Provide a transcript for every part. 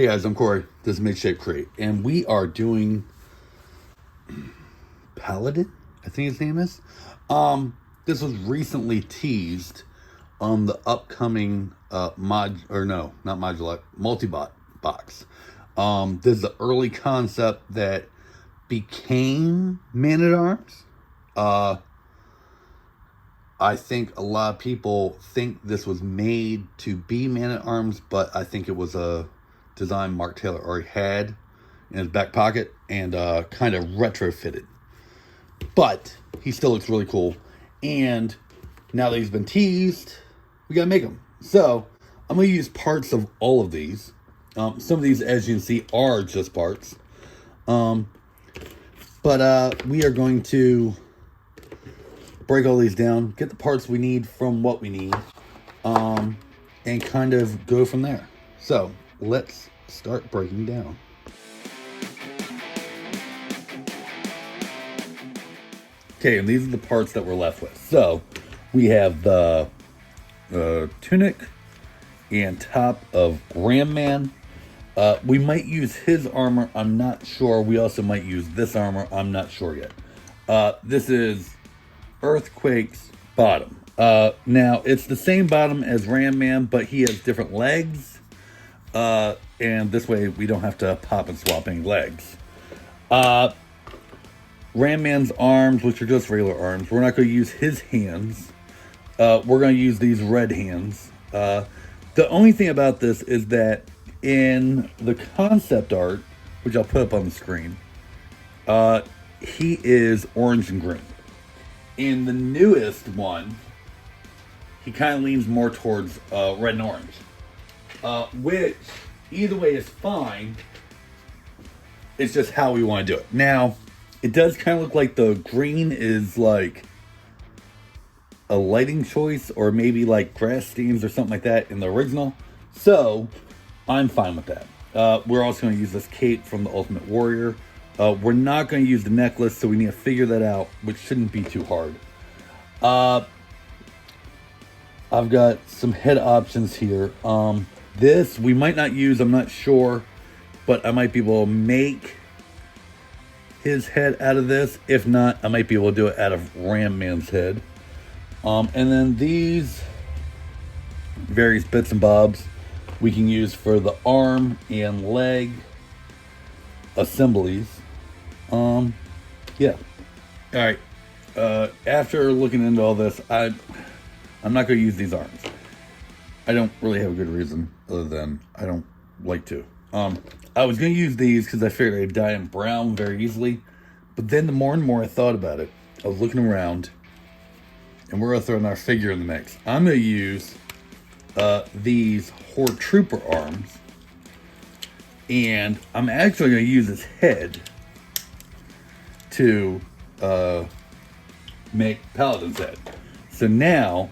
Hey guys, I'm Corey. This is Mid-Shape Crate, and we are doing Paladin, I think his name is. This was recently teased on the upcoming Multibot box. This is the early concept that became Manatarms. I think a lot of people think this was made to be Man-at-Arms, but I think it was a design Mark Taylor already had in his back pocket and kind of retrofitted. But he still looks really cool. And now that he's been teased, we gotta make him. So I'm gonna use parts of all of these. Some of these, as you can see, are just parts. But we are going to break all these down, get the parts we need from what we need, and kind of go from there. So let's start breaking down. Okay, and these are the parts that we're left with. So we have the tunic and top of Ram Man. We might use his armor, I'm not sure. We also might use this armor, I'm not sure yet. This is Earthquake's bottom. Now, it's the same bottom as Ram Man, but he has different legs. And this way we don't have to pop and swap any legs. Ram Man's arms, which are just regular arms, we're not going to use his hands. We're going to use these red hands. The only thing about this is that in the concept art, which I'll put up on the screen, he is orange and green. In the newest one, he kind of leans more towards red and orange. Which, either way is fine. It's just how we want to do it. Now, it does kind of look like the green is like a lighting choice, or maybe like grass stains or something like that in the original. So, I'm fine with that. We're also going to use this cape from the Ultimate Warrior. We're not going to use the necklace, so we need to figure that out, which shouldn't be too hard. I've got some head options here. This we might not use, I'm not sure, but I might be able to make his head out of this. If not, I might be able to do it out of Ram Man's head. And then these various bits and bobs we can use for the arm and leg assemblies. Yeah. All right. After looking into all this, I'm not going to use these arms. I don't really have a good reason other than I don't like to. I was going to use these because I figured I'd dye them brown very easily. But then the more and more I thought about it, I was looking around, and we're going to throw in our figure in the mix. I'm going to use these Horde Trooper arms, and I'm actually going to use his head to make Paladin's head. So now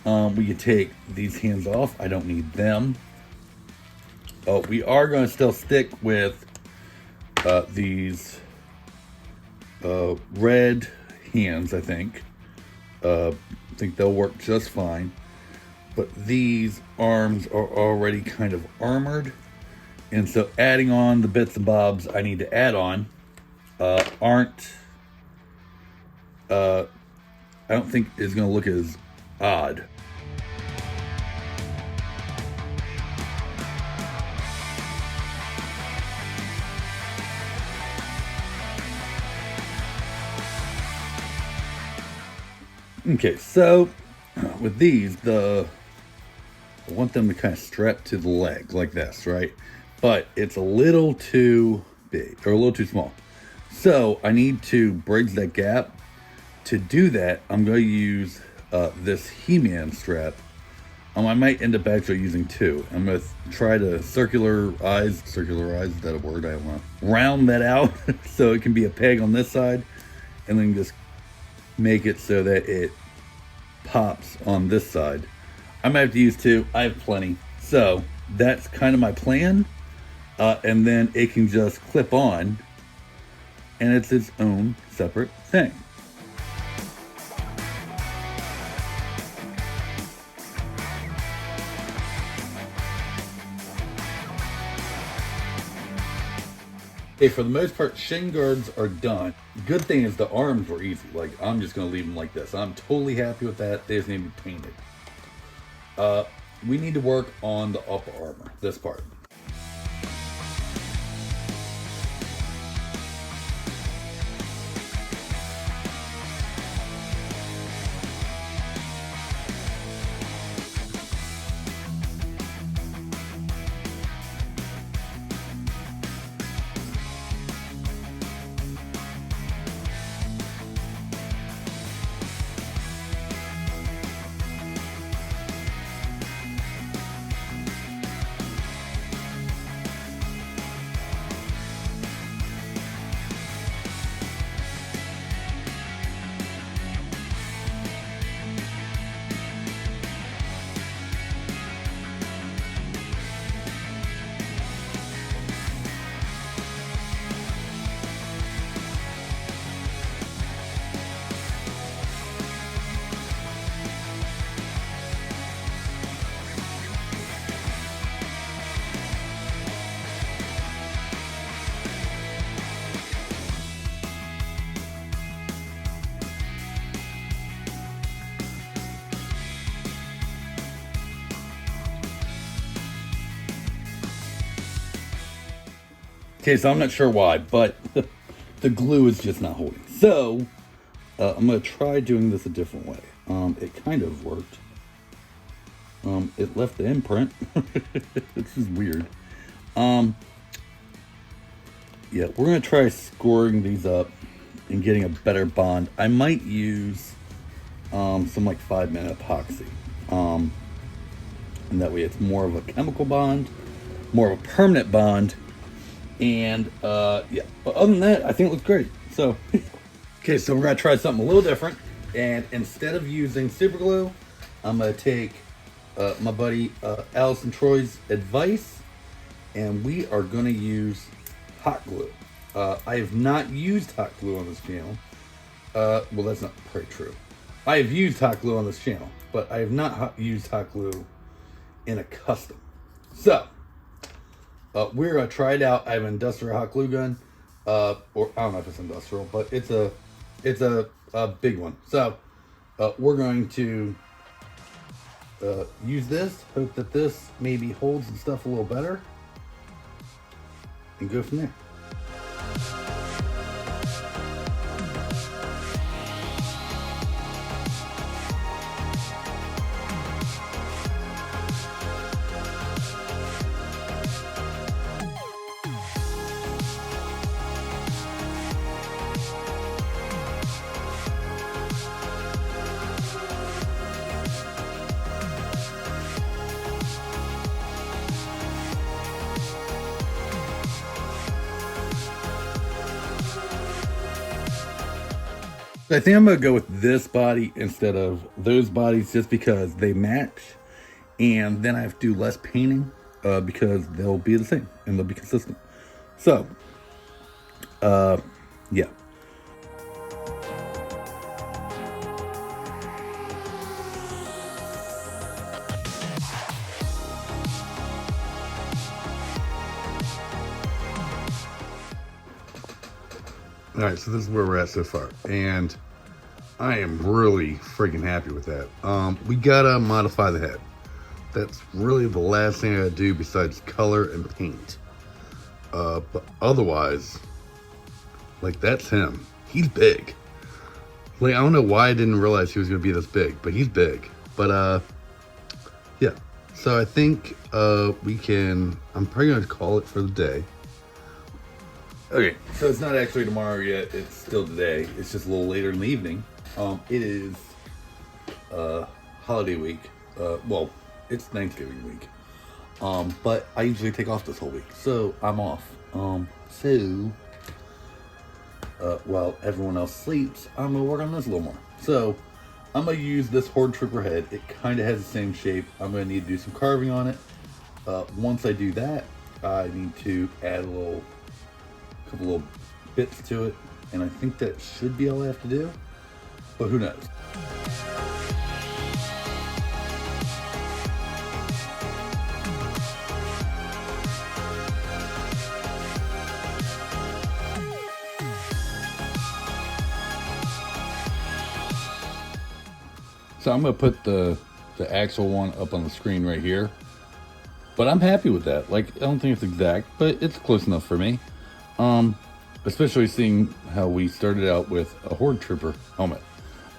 we can take these hands off. I don't need them. We are going to still stick with these red hands, I think. I think they'll work just fine. But these arms are already kind of armored. And so adding on the bits and bobs I need to add on aren't... I don't think is going to look as odd. Okay, so with these, I want them to kind of strap to the leg like this, right? But it's a little too big, or a little too small. So I need to bridge that gap. To do that, I'm going to use this He-Man strap. I might end up actually using two. I'm going to try to circularize, is that a word? I don't know. Round that out so it can be a peg on this side, and then just make it so that it pops on this side. I might have to use two. I have plenty. So that's kind of my plan. And then it can just clip on, and it's its own separate thing. Hey, for the most part, shin guards are done. Good thing is the arms were easy. Like, I'm just going to leave them like this. I'm totally happy with that. They just need to be painted. We need to work on the upper armor, this part. Okay, so I'm not sure why, but the glue is just not holding. So, I'm going to try doing this a different way. It kind of worked. It left the imprint. This is weird. Yeah, we're going to try scoring these up and getting a better bond. I might use some like 5-minute epoxy. And that way it's more of a chemical bond, more of a permanent bond. And yeah, but other than that, I think it looks great. So, okay, so we're gonna try something a little different. And instead of using super glue, I'm gonna take my buddy Alice and Troy's advice, and we are gonna use hot glue. I have not used hot glue on this channel. Well, that's not very true. I have used hot glue on this channel, but I have not used hot glue in a custom. So, we're gonna try it out. I have an industrial hot glue gun, or I don't know if it's industrial, but it's a big one. So we're going to use this. Hope that this maybe holds the stuff a little better, and go from there. I think I'm going to go with this body instead of those bodies just because they match, and then I have to do less painting because they'll be the same and they'll be consistent. So, yeah. All right, so this is where we're at so far, and I am really freaking happy with that. We gotta modify the head. That's really the last thing I gotta do besides color and paint. But otherwise, like, that's him. He's big. Like, I don't know why I didn't realize he was gonna be this big, but he's big. But yeah. So I think we can. I'm probably gonna call it for the day. Okay, so it's not actually tomorrow yet, it's still today. It's just a little later in the evening. It is holiday week. Well, it's Thanksgiving week. But I usually take off this whole week, so I'm off. While everyone else sleeps, I'm gonna work on this a little more. So I'm gonna use this Horde Trooper head. It kind of has the same shape. I'm gonna need to do some carving on it. Once I do that, I need to add a couple little bits to it, and I think that should be all I have to do, but who knows. So I'm gonna put the actual one up on the screen right here. But I'm happy with that. Like, I don't think it's exact, but it's close enough for me. Especially seeing how we started out with a Horde Trooper helmet.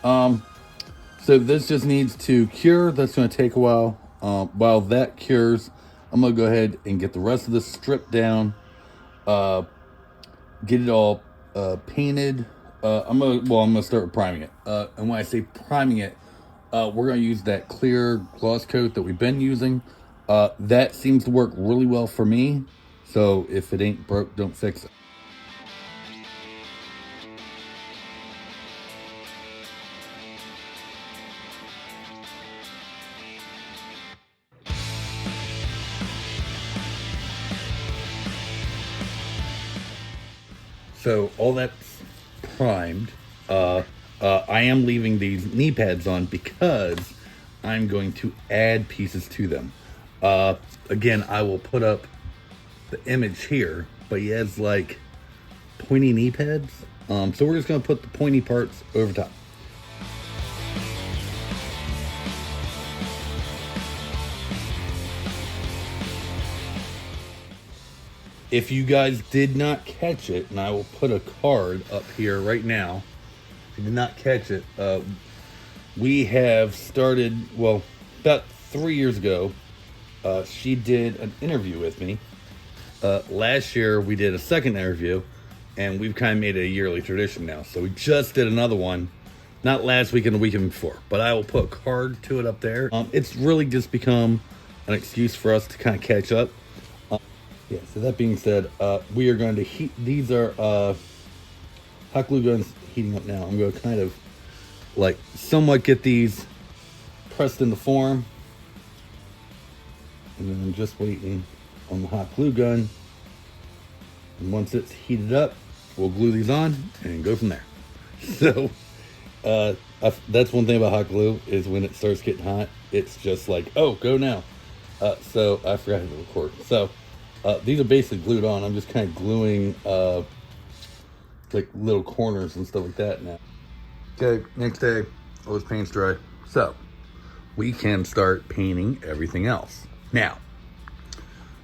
So this just needs to cure. That's going to take a while. While that cures, I'm going to go ahead and get the rest of this stripped down. Get it all painted. I'm gonna start with priming it. And when I say priming it, we're gonna use that clear gloss coat that we've been using. That seems to work really well for me. So if it ain't broke, don't fix it. So all that's primed. I am leaving these knee pads on because I'm going to add pieces to them. Again, I will put up the image here, but he has like pointy knee pads. So we're just going to put the pointy parts over top. If you guys did not catch it, and I will put a card up here right now. If you did not catch it, we have started, well, about 3 years ago, she did an interview with me. Last year, we did a second interview, and we've kind of made it a yearly tradition now. So we just did another one, not last weekend, the weekend before, but I will put a card to it up there. It's really just become an excuse for us to kind of catch up. Yeah, so that being said, we are going to heat, these are hot glue guns heating up now. I'm going to kind of like somewhat get these pressed into form. And then I'm just waiting on the hot glue gun. And once it's heated up, we'll glue these on and go from there. So that's one thing about hot glue is when it starts getting hot, it's just like, oh, go now. So I forgot to record. So these are basically glued on. I'm just kind of gluing like little corners and stuff like that now. Okay, next day, all this paint's dry. So we can start painting everything else. Now,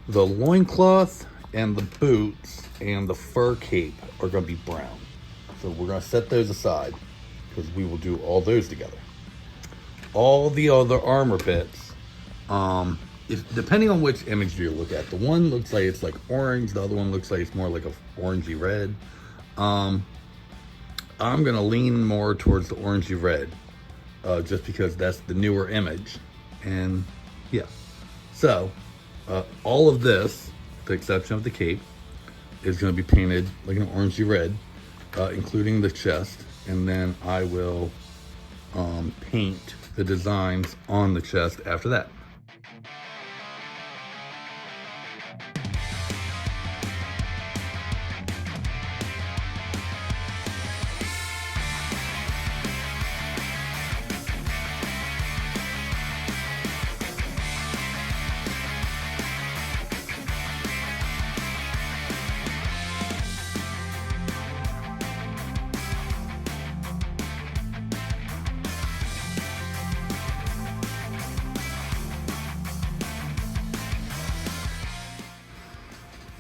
the loincloth and the boots and the fur cape are going to be brown. So we're going to set those aside because we will do all those together. All the other armor bits, depending on which image you look at, the one looks like it's like orange, the other one looks like it's more like a orangey red. I'm gonna lean more towards the orangey red, just because that's the newer image. And yeah, so all of this, with the exception of the cape, is gonna be painted like an orangey red, including the chest, and then I will paint the designs on the chest after that.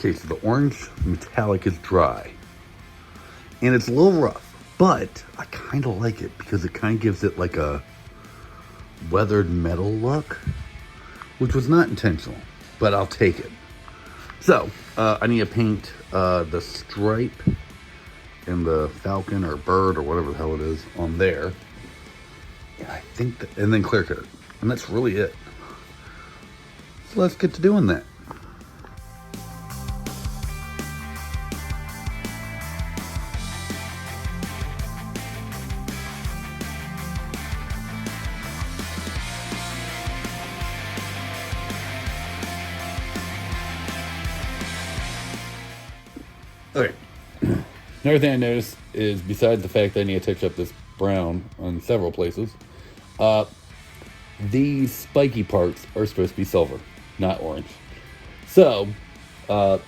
Okay, so the orange metallic is dry. And it's a little rough, but I kind of like it because it kind of gives it like a weathered metal look, which was not intentional, but I'll take it. So, I need to paint the stripe and the falcon or bird or whatever the hell it is on there. And I think that, and then clear coat it. And that's really it. So let's get to doing that. Okay, another thing I noticed is besides the fact that I need to touch up this brown on several places, these spiky parts are supposed to be silver, not orange. So, I'm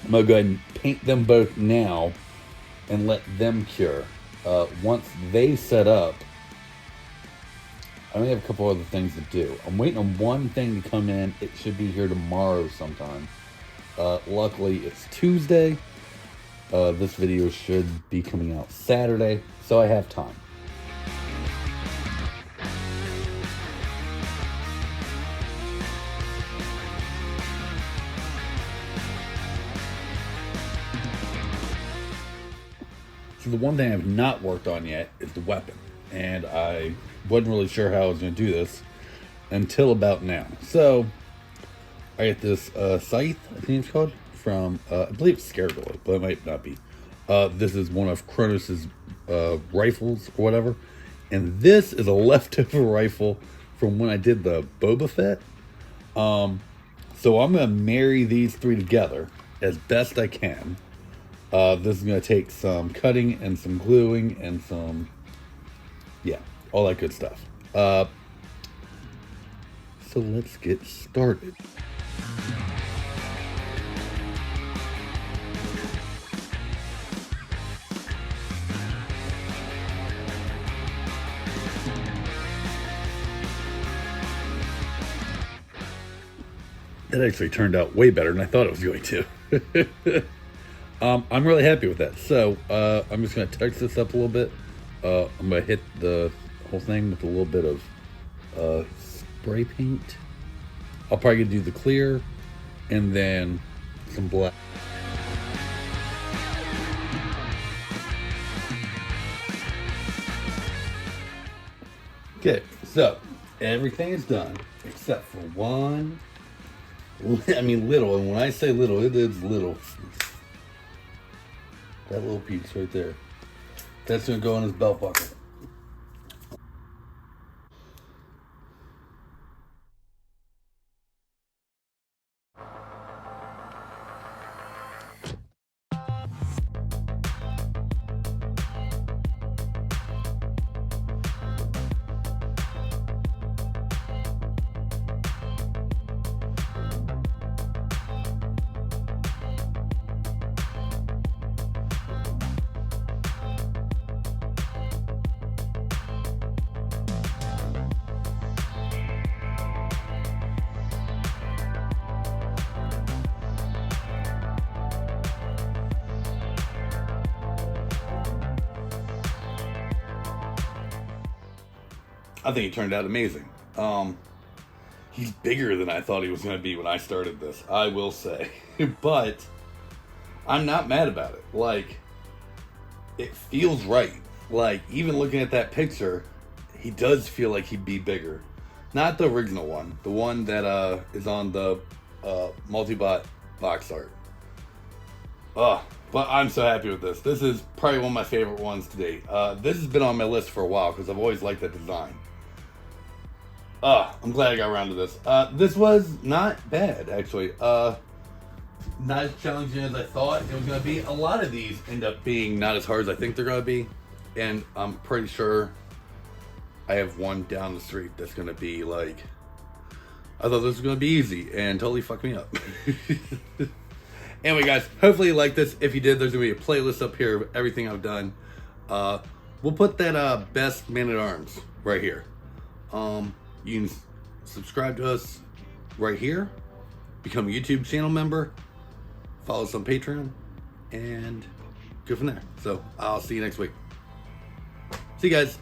going to go ahead and paint them both now and let them cure. Once they set up, I only have a couple other things to do. I'm waiting on one thing to come in. It should be here tomorrow sometime. Luckily, it's Tuesday. This video should be coming out Saturday, so I have time. So the one thing I've not worked on yet is the weapon. And I wasn't really sure how I was going to do this until about now. So I get this scythe, I think it's called, from, I believe it's Scareglow, but it might not be. This is one of Kronos's rifles or whatever. And this is a leftover rifle from when I did the Boba Fett. So I'm going to marry these three together as best I can. This is going to take some cutting and some gluing and some, yeah, all that good stuff. So let's get started. That actually turned out way better than I thought it was going to. I'm really happy with that. So I'm just going to touch this up a little bit. I'm going to hit the whole thing with a little bit of spray paint. I'll probably do the clear and then some black. Okay, so everything is done except for one. I mean little, and when I say little, it is little. That little piece right there. That's gonna go in his belt buckle. I think he turned out amazing. He's bigger than I thought he was going to be when I started this, I will say. But I'm not mad about it. Like, it feels right. Like, even looking at that picture, he does feel like he'd be bigger. Not the original one. The one that is on the Multibot box art. But I'm so happy with this. This is probably one of my favorite ones to date. This has been on my list for a while because I've always liked that design. I'm glad I got around to this. This was not bad, actually. Not as challenging as I thought it was going to be. A lot of these end up being not as hard as I think they're going to be. And I'm pretty sure I have one down the street that's going to be like... I thought this was going to be easy and totally fucked me up. Anyway, guys, hopefully you like this. If you did, there's going to be a playlist up here of everything I've done. We'll put that best Man-at-Arms right here. You can subscribe to us right here, become a YouTube channel member, follow us on Patreon, and go from there. So I'll see you next week. See you guys.